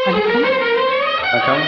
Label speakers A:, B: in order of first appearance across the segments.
A: வணக்கம்.
B: வணக்கம்.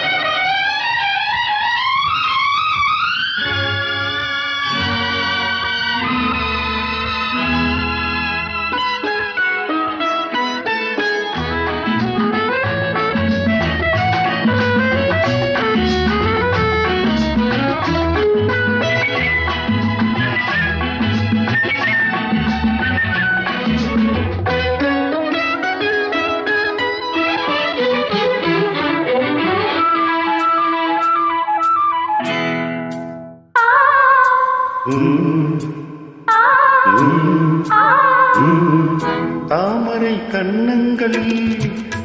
B: தாமரை கண்ணங்கள்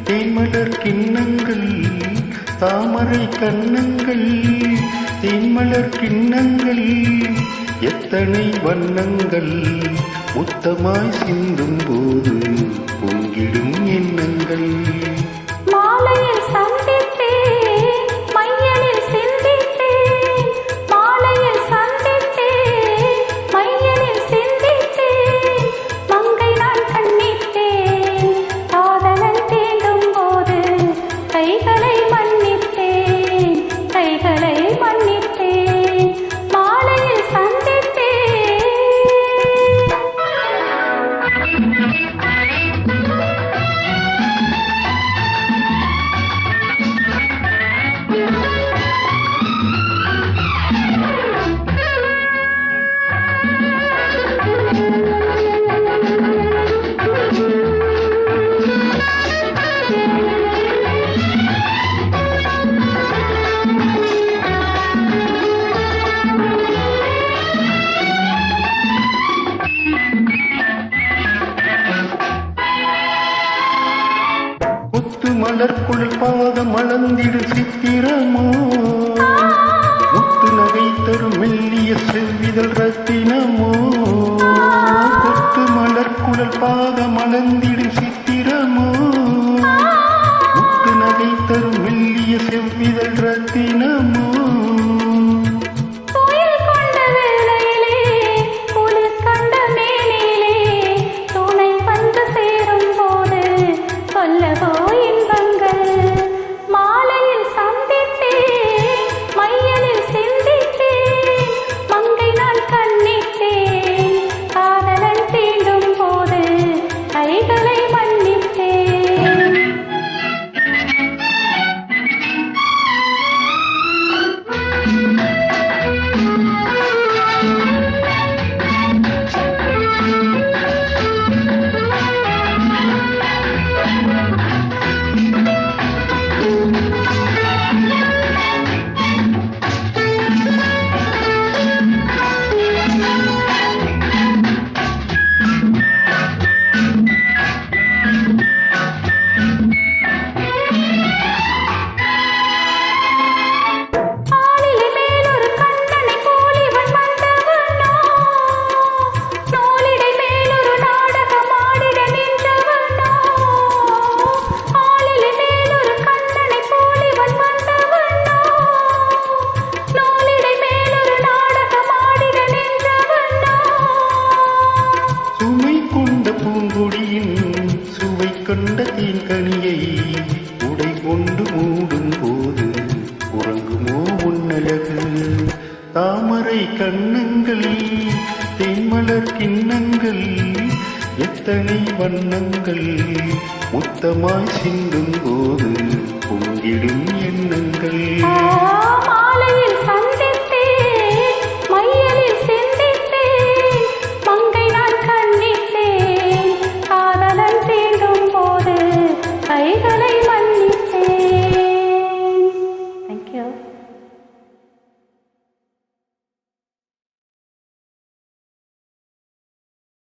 B: தேன்மலர் கிண்ணங்கள், தாமரை கண்ணங்கள் தேன்மலர் கிண்ணங்கள், எத்தனை வண்ணங்கள் முத்தமாய் சிந்தும் போது பொங்கிடும் எண்ணங்கள்.
A: மாலையில் சந்தித்தேன், மையலில் சிந்தித்தேன், மாலையில் சந்தித்தேன், மையலில் சிந்தித்தேன், மங்கை நான் கண்ணித்தேன், காதலன் தீண்டும் போது கைகளை மன்னித்தேன், கைகளை மன்னித்தேன், மாலையில் சந்தித்தேன்.
B: முத்து மலர்க்குள் பாதம் அளந்திடு சித்திரமோ, முத்து நகை தரும் மெல்லிய செவ்விதழ் ரத்தினமோ, கொத்து மலர்க்குழல் பாதம் அளந்திடு சித்திரமோ, முத்து நகை தரும் மெல்லிய செவ்விதழ் ரத்தினமோ. சுவை கொண்ட தேன்கனியை உடை கொண்டு மூடும் போது உறங்குமோ உன்னழகு. தாமரை கண்ணங்கள் தேன்மலர் கிண்ணங்கள், எத்தனை வண்ணங்கள் முத்தமாய் சிந்தும் போது பொங்கிடும்